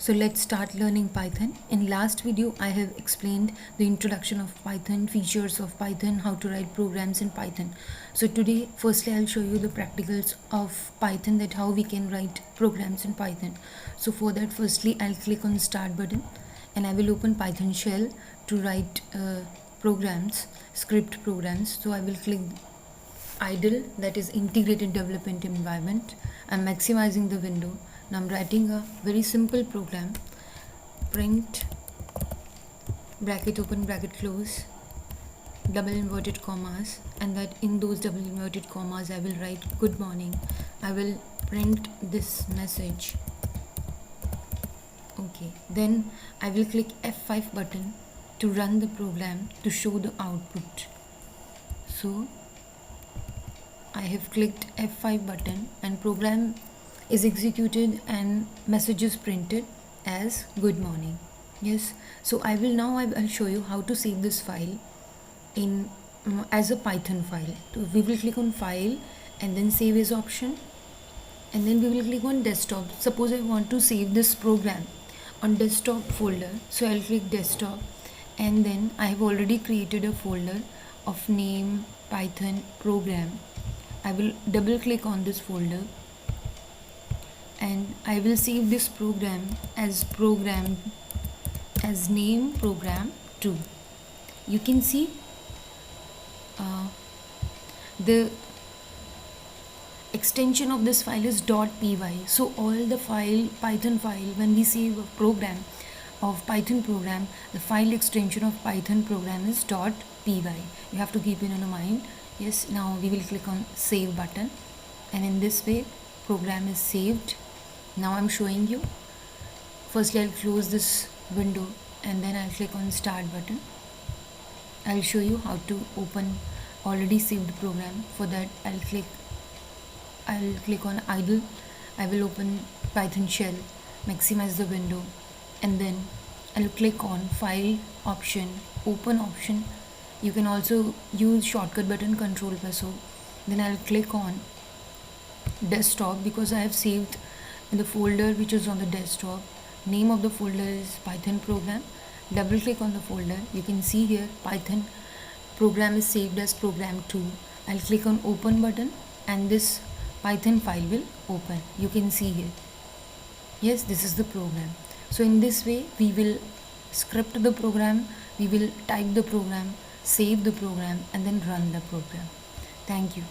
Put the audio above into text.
So let's start learning Python. In last video, I have explained the introduction of Python, features of Python, how to write programs in Python. So today, firstly, I'll show you the practicals of Python, that how we can write programs in Python. So for that, firstly, I'll click on start button and I will open Python shell to write programs, script programs. So I will click idle, that is integrated development environment. I'm maximizing the window. Now I'm writing a very simple program: print bracket open bracket close double inverted commas, and that in those double inverted commas I will write good morning. I will print this message. Okay, then I will click F5 button to run the program to show the output. So I have clicked F5 button and program is executed and message is printed as good morning. Yes, so I'll show you how to save this file in as a Python file. So we will click on file and then save as option, and then we will click on desktop. Suppose I want to save this program on desktop folder, so I'll click desktop, and then I have already created a folder of name Python program. I will double click on this folder and I will save this program as name program 2. You can see the extension of this file is .py. So all the Python file, when we save a program of Python program, the file extension of Python program is .py. You have to keep it in mind. Yes, now we will click on save button, and in this way program is saved. Now I'm showing you. Firstly, I'll close this window and then I'll click on start button. I'll show you how to open already saved program. For that, I'll click on idle. I will open Python shell, maximize the window, and then I'll click on file option, open option. You can also use shortcut button control plus O. Then I'll click on desktop because I have saved in the folder which is on the desktop. Name of the folder is Python program. Double click on the folder. You can see here Python program is saved as program 2. I'll click on open button and this Python file will open. You can see here. Yes, this is the program. So in this way we will script the program, we will type the program, save the program, and then run the program. Thank you.